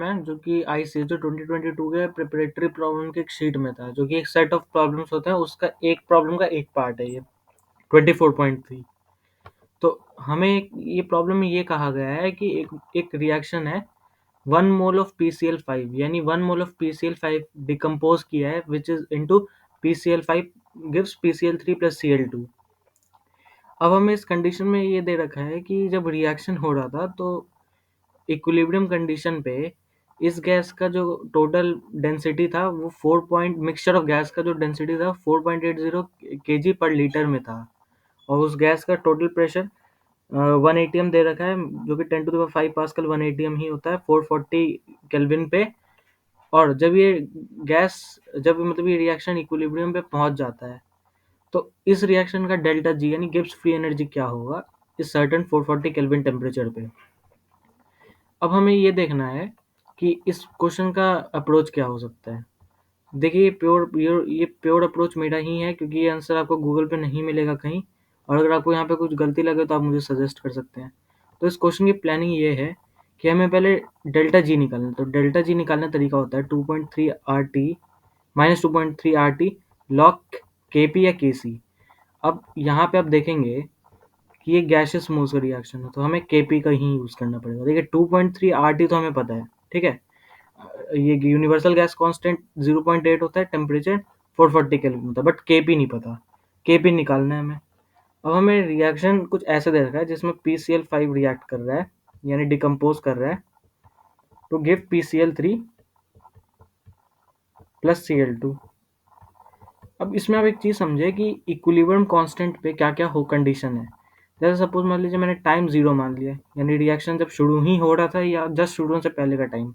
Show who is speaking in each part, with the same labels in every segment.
Speaker 1: में जो कि आईसीएसई 2022 के प्रिपरेटरी प्रॉब्लम की एक शीट में था, जो कि एक सेट ऑफ प्रॉब्लम्स होते हैं, उसका एक प्रॉब्लम का एक पार्ट है ये 24.3। तो हमें ये प्रॉब्लम में ये कहा गया है कि एक रिएक्शन है 1 मोल ऑफ PCl5, यानी 1 मोल ऑफ PCl5 डिकम्पोज किया है which is into PCl5 gives PCl3 plus Cl2। अब हमें इस कंडीशन में ये दे रखा है कि जब रिएक्शन हो रहा था तो इक्विलिब्रियम कंडीशन पे इस गैस का जो टोटल डेंसिटी था वो 4 पॉइंट मिक्सचर ऑफ गैस का जो डेंसिटी था 4.80 kg पर लीटर में था, और उस गैस का टोटल प्रेशर 1 atm दे रखा है, जो कि 10⁵ पास्कल 1 atm ही होता है 440 केल्विन पे। और जब ये गैस जब मतलब ये रिएक्शन इक्विलिब्रियम पे पहुंच जाता है तो इस रिएक्शन का डेल्टा जी यानी गिब्स फ्री एनर्जी क्या होगा इस सर्टेन 440 केल्विन टेम्परेचर पे। अब हमें ये देखना है कि इस क्वेश्चन का अप्रोच क्या हो सकता है। देखिए ये प्योर अप्रोच मेरा ही है, क्योंकि ये आंसर आपको गूगल पे नहीं मिलेगा कहीं, और अगर आपको यहाँ पे कुछ गलती लगे तो आप मुझे सजेस्ट कर सकते हैं। तो इस क्वेश्चन की प्लानिंग ये है कि हमें पहले डेल्टा जी निकालना है। तो डेल्टा जी निकालने का तरीका होता है 2.3 RT minus 2.3 RT log KP या KC। अब यहाँ पे आप देखेंगे कि ये गैसियस मोल्स का रिएक्शन है, तो हमें केपी का ही यूज करना पड़ेगा। देखिए 2.3 RT तो हमें पता है, ठीक है। ये यूनिवर्सल गैस कांस्टेंट 0.8 होता है, टेम्परेचर 440 केल्विन होता है, बट केपी नहीं पता। केपी निकालना है हमें। अब हमें रिएक्शन कुछ ऐसे दे रखा है जिसमें PCl5 रिएक्ट कर रहा है, यानी डिकम्पोज कर रहा है to give PCl3 plus Cl2। अब इसमें आप एक चीज समझे कि इक्विलिब्रियम कांस्टेंट पे क्या क्या हो कंडीशन है। जैसे सपोज मान लीजिए मैंने टाइम 0 मान लिया, यानी रिएक्शन जब शुरू ही हो रहा था या जस्ट शुरू से पहले का टाइम,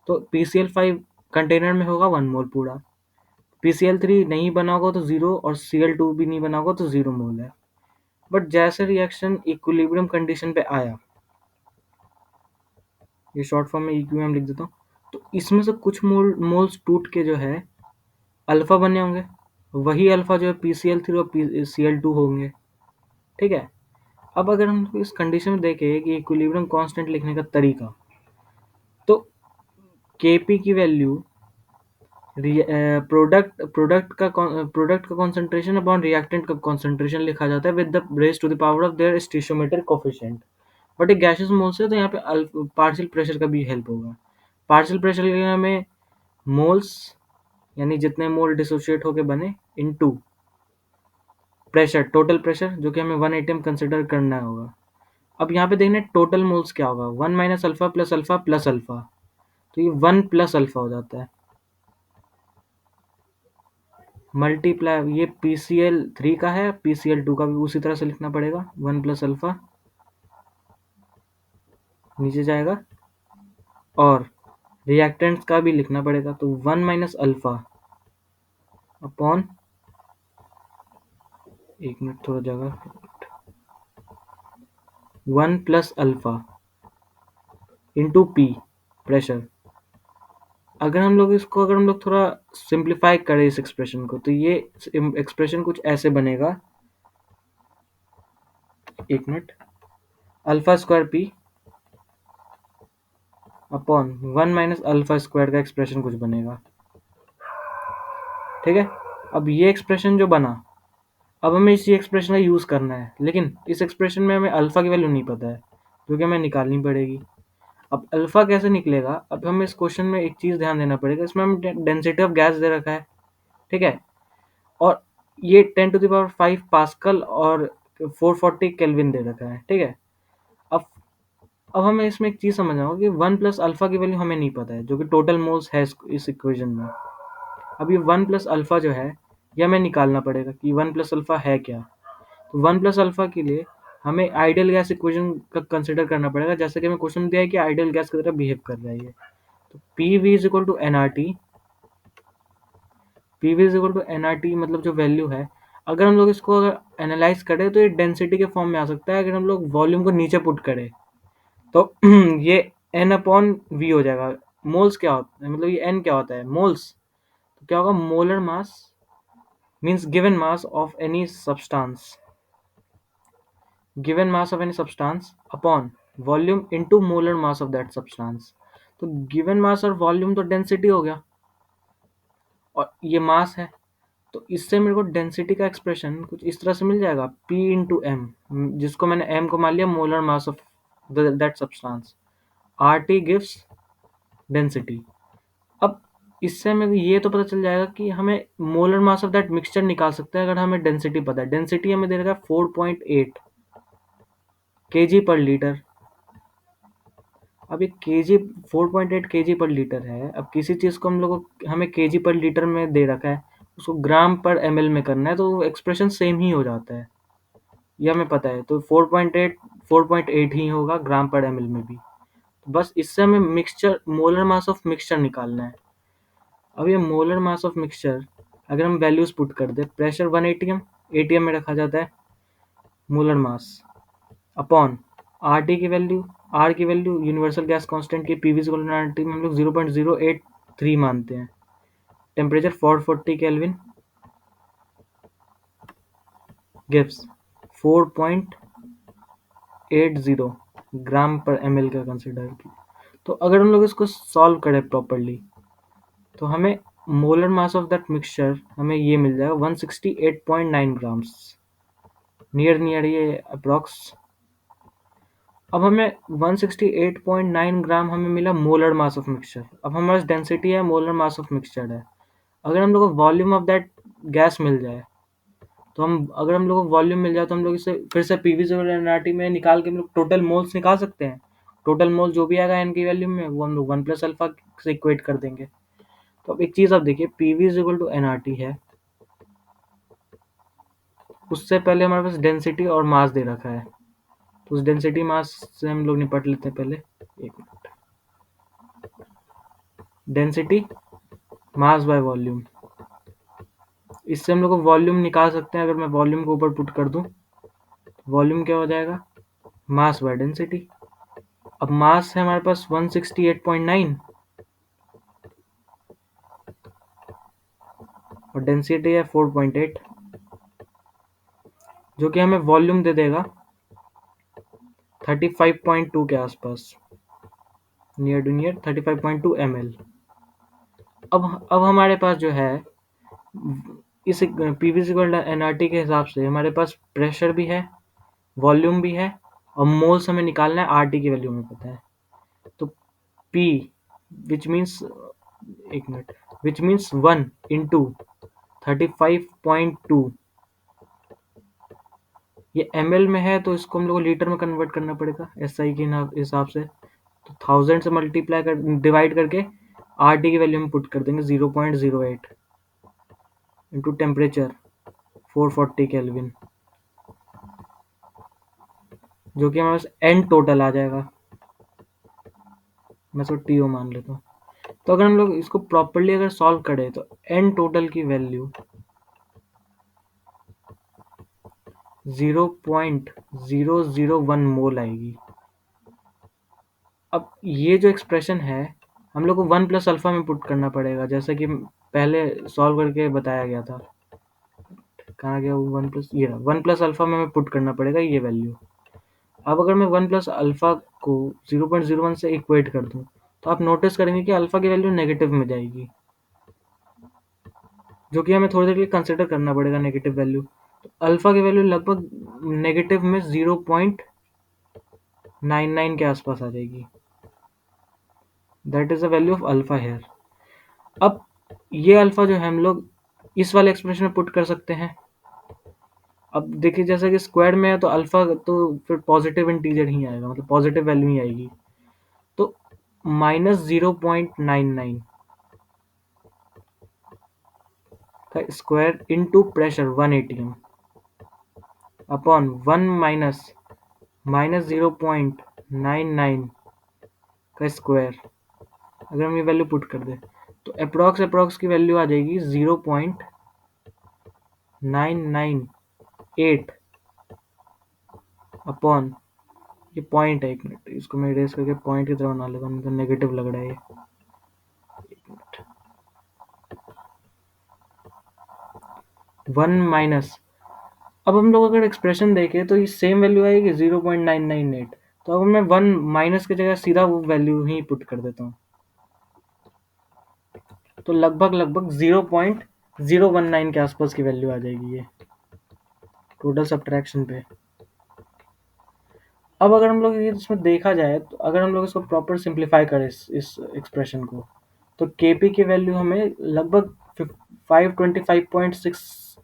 Speaker 1: तो PCl5 कंटेनर में होगा 1 मोल पूरा, PCl3 नहीं बना होगा तो 0, और Cl2 भी नहीं बना होगा तो 0 मोल है। बट जैसे रिएक्शन इक्विलिब्रियम कंडीशन पे आया, ये शॉर्ट फॉर्म में EQM लिख देता हूँ, तो इसमें से कुछ मोल्स टूट के जो है अल्फा बने होंगे, वही अल्फा जो है PCl3 और Cl2 होंगे, ठीक है। अब अगर हम इस कंडीशन में देखें कि इक्विलिब्रियम कांस्टेंट लिखने का तरीका, तो Kp की वैल्यू प्रोडक्ट का कॉन्सेंट्रेशन अपॉन रिएक्टेंट का कॉन्सेंट्रेशन लिखा जाता है with the raise to the power of their stoichiometric coefficient. But एक गैसियस मोल्स है तो यहाँ पे पार्शियल प्रेशर का भी हेल्प होगा। पार्शियल प्रेशर के लिए हमें मोल्स यानी जितने मोल डिसोशिएट होके बने इनटू प्रेशर, टोटल प्रेशर, जो कि हमें 1 atm कंसिडर करना होगा। अब यहाँ पे देखना टोटल मोल्स क्या होगा, 1 minus alpha plus alpha plus alpha, तो ये 1 प्लस अल्फा हो जाता है, मल्टीप्लाई ये PCl3 का है, PCl2 का भी उसी तरह से लिखना पड़ेगा, 1 प्लस अल्फा नीचे जाएगा, और रिएक्टेंट्स का भी लिखना पड़ेगा, तो 1 माइनस अल्फा अपॉन, एक मिनट थोड़ा जगह, 1 plus alpha into P pressure. अगर हम लोग थोड़ा सिंप्लीफाई करें इस एक्सप्रेशन को, तो ये एक्सप्रेशन कुछ ऐसे बनेगा, एक minute, alpha square P upon 1 minus alpha square का एक्सप्रेशन कुछ बनेगा, ठीक है। अब ये एक्सप्रेशन जो बना, अब हमें इसी एक्सप्रेशन का यूज करना है, लेकिन इस एक्सप्रेशन में हमें अल्फा की वैल्यू नहीं पता है, जो कि हमें निकालनी पड़ेगी। अब अल्फा कैसे निकलेगा, अब हमें इस क्वेश्चन में एक चीज ध्यान देना पड़ेगा, इसमें हमें डेंसिटी ऑफ गैस दे रखा है, ठीक है, और ये 10⁵ पास्कल और 440 केल्विन दे रखा है, ठीक है। अब अब हमें इसमें एक चीज समझना होगा कि 1 प्लस अल्फा की वैल्यू हमें नहीं पता है, जो कि टोटल मोल्स है इस इक्वेशन में। अब ये 1 प्लस अल्फा जो है ये हमें निकालना पड़ेगा कि 1 प्लस अल्फा है क्या। तो 1 प्लस अल्फा के लिए हमें आइडियल गैस इक्वेशन का कंसिडर करना पड़ेगा, जैसे कि हमें क्वेश्चन दिया है कि आइडियल गैस की तरह बिहेव कर रहा है ये। तो PV is equal to NRT, PV is equal to NRT मतलब जो वैल्यू है, अगर हम लोग इसको अगर एनालाइज करें तो ये डेंसिटी के फॉर्म में आ सकता है। अगर हम लोग वॉल्यूम को नीचे पुट करें तो ये N अपॉन V हो जाएगा। मोल्स क्या होता है, मतलब ये N क्या होता है, मोल्स, तो क्या होगा, molar mass means given mass of any substance, given mass of any substance upon volume into molar mass of that substance. तो गिवन मास और वॉल्यूम तो डेंसिटी हो गया, और ये मास है, तो इससे मेरे को डेंसिटी का एक्सप्रेशन कुछ इस तरह से मिल जाएगा, P इंटू एम, जिसको मैंने m को मान लिया molar mass of that substance, RT gives density. अब इससे हमें ये तो पता चल जाएगा कि हमें molar mass of that mixture निकाल सकते हैं अगर हमें डेंसिटी पता है। डेंसिटी हमें दे रखा है 4.8 kg पर लीटर। अब ये kg 4.8 kg पर लीटर है। अब किसी चीज़ को हमें kg पर लीटर में दे रखा है, उसको ग्राम पर ml में करना है, तो एक्सप्रेशन सेम ही हो जाता है, ये हमें पता है। तो 4.8 ही होगा ग्राम पर ml में भी। तो बस इससे हमें mixture molar mass of mixture निकालना है। अब ये मोलर मास ऑफ मिक्सचर अगर हम वैल्यूज पुट कर दे, प्रेशर 1 atm, atm में रखा जाता है मोलर मास, अपॉन RT की वैल्यू, R की वैल्यू यूनिवर्सल गैस कांस्टेंट की PV में हम लोग 0.083 मानते हैं, टेम्परेचर 440 केल्विन गिव्स 4.80 ग्राम पर ml का कंसिडर की। तो अगर हम लोग इसको सॉल्व करें प्रॉपरली, तो हमें molar mass of that mixture हमें ये मिल जाएगा 168.9 ग्राम्स, नियर ये अप्रॉक्स। अब हमें 168.9 ग्राम हमें मिला मोलर मास ऑफ मिक्सचर। अब हमारे पास डेंसिटी है, मोलर मास ऑफ मिक्सचर है। अगर हम लोग को वॉल्यूम ऑफ दैट गैस मिल जाए, तो हम लोग को वॉल्यूम मिल जाए, तो हम लोग इसे फिर से PV और NRT में निकाल के हम लोग टोटल मोल्स निकाल सकते हैं। टोटल मोल जो भी आएगा n की वैल्यू में, वो हम लोग 1 प्लस अल्फा से इक्वेट कर देंगे। तो अब एक चीज़ आप देखिए, PV = NRT है, उससे पहले हमारे पास डेंसिटी और मास दे रखा है, तो उस डेंसिटी मास से हम लोग निपट लेते हैं पहले। एक minute, density mass by volume, इससे हम लोग को वॉल्यूम निकाल सकते हैं। अगर मैं वॉल्यूम को ऊपर पुट कर दूं, वॉल्यूम क्या हो जाएगा, मास बाय डेंसिटी। अब मास है हमारे पास 168.9 और डेंसिटी है 4.8, जो कि हमें वॉल्यूम दे देगा 35.2 के आसपास, नियर टू नियर 35.2 ml। अब हमारे पास जो है, इस PV NRT के हिसाब से हमारे पास प्रेशर भी है, वॉल्यूम भी है, और मोल्स हमें निकालना है, RT की वैल्यू हमें पता है। तो P विच मीन्स, एक मिनट, विच मीन्स 1 इंटू 35.2, ये ml में है, तो इसको हम लोग को लीटर में कन्वर्ट करना पड़ेगा SI के हिसाब से। तो 1000 से मल्टीप्लाई कर डिवाइड करके RT की वैल्यू में पुट कर देंगे 0.08 इंटू टेम्परेचर 440 केल्विन, जो कि हमारे पास N टोटल आ जाएगा। मैं इसको TO मान लेता हूँ। तो अगर हम लोग इसको प्रॉपरली अगर सॉल्व करें, तो N टोटल की वैल्यू 0.001 मोल आएगी। अब ये जो एक्सप्रेशन है, हम लोग को 1 प्लस अल्फा में पुट करना पड़ेगा, जैसा कि पहले सॉल्व करके बताया गया था। कहाँ गया वो 1 प्लस, ये 1 प्लस अल्फा में हमें पुट करना पड़ेगा ये वैल्यू। अब अगर मैं 1 प्लस अल्फा को 0.01 से इक्वेट कर दूं, तो आप नोटिस करेंगे कि अल्फा की वैल्यू नेगेटिव में जाएगी, जो कि हमें थोड़ी देर के लिए कंसिडर करना पड़ेगा नेगेटिव वैल्यू। तो अल्फा की वैल्यू लगभग नेगेटिव में 0.99 के आसपास आ जाएगी। That is the value of alpha here. अब ये अल्फा जो है हम लोग इस वाले एक्सप्रेशन में पुट कर सकते हैं। अब देखिए, जैसा कि स्क्वायर में है, तो अल्फा तो फिर पॉजिटिव इंटीजर ही आएगा, मतलब पॉजिटिव वैल्यू ही आएगी। तो -0.99 का square into pressure 1 atm upon 1 minus 0.99 का स्क्वायर। अगर हम ये वैल्यू पुट कर दें, तो अप्रॉक्स की वैल्यू आ जाएगी 0.998 अपॉन, ये पॉइंट है, एक मिनट इसको मैं इरेज करके पॉइंट की तरह बना लेता हूँ, तो नेगेटिव लग रहा है ये। एक मिनट, 1 माइनस, अब हम लोग अगर एक्सप्रेशन देखें तो ये सेम वैल्यू आएगी 0.998। तो अब मैं 1 माइनस की जगह सीधा वो वैल्यू ही पुट कर देता हूँ, तो लगभग 0.019 के आसपास की वैल्यू आ जाएगी ये टोटल सब्ट्रैक्शन पे। अब अगर हम लोग ये इसमें देखा जाए, तो अगर हम लोग इसको प्रॉपर सिंप्लीफाई करें इस एक्सप्रेशन को, तो केपी की वैल्यू हमें लगभग 525.6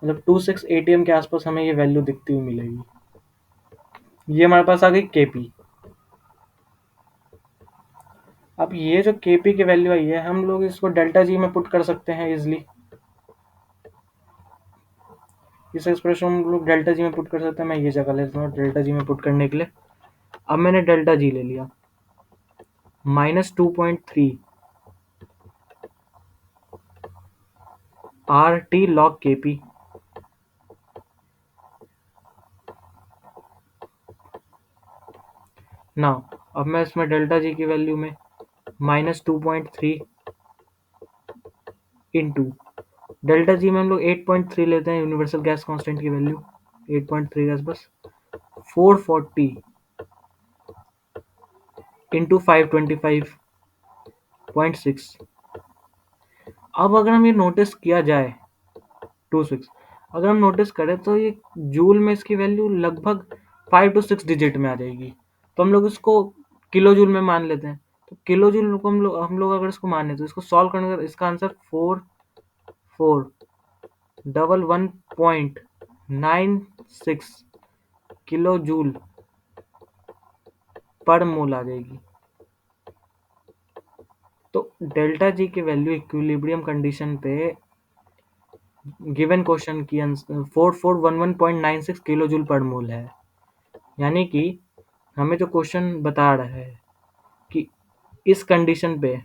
Speaker 1: मतलब 26 एटीएम के आसपास हमें ये वैल्यू दिखती हुई मिलेगी। ये हमारे पास आ गई केपी। अब ये जो केपी की वैल्यू आई है, हम लोग इसको डेल्टा जी में पुट कर सकते हैं इजिली। इस एक्सप्रेशन हम लोग डेल्टा जी में पुट कर सकते हैं। मैं ये जगह लेता हूँ डेल्टा जी में पुट करने के लिए। अब मैंने डेल्टा जी ले लिया, -2.3 आर टी लॉग के पी। नाउ अब मैं इसमें डेल्टा जी की वैल्यू में -2.3 इंटू डेल्टा जी में हम लोग 8.3 लेते हैं, यूनिवर्सल गैस कांस्टेंट की वैल्यू 8.3 गैस बस 440 इंटू 525.6। अब अगर हम ये नोटिस किया जाए 26, अगर हम नोटिस करें तो ये जूल में इसकी वैल्यू लगभग 5 to 6 डिजिट में आ जाएगी। तो हम लोग इसको किलो जूल में मान लेते हैं। तो किलो जूल को हम लोग अगर इसको माने, तो इसको सॉल्व करने का इसका आंसर 4411.96 किलो जूल पर मोल आ जाएगी। तो डेल्टा जी की वैल्यू इक्विलिब्रियम कंडीशन पे गिवन क्वेश्चन की 4411.96 किलो जूल पर मोल है। यानी कि हमें जो क्वेश्चन बता रहा है कि इस कंडीशन पे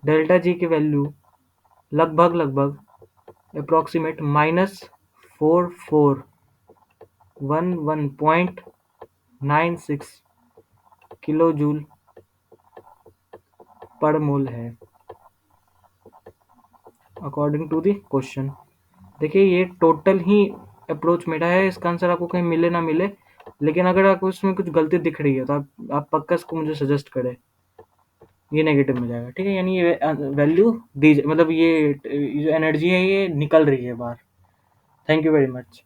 Speaker 1: डेल्टा जी की वैल्यू लगभग अप्रोक्सीमेट -4411.96 किलो जूल पर मोल है अकॉर्डिंग टू द क्वेश्चन। देखिए ये टोटल ही अप्रोच मेरा है, इसका आंसर आपको कहीं मिले ना मिले, लेकिन अगर आपको इसमें कुछ गलती दिख रही है तो आप पक्का इसको मुझे सजेस्ट करें। ये नेगेटिव में जाएगा, ठीक है, यानी ये वैल्यू दी मतलब ये जो एनर्जी है ये निकल रही है बाहर। Thank you very much.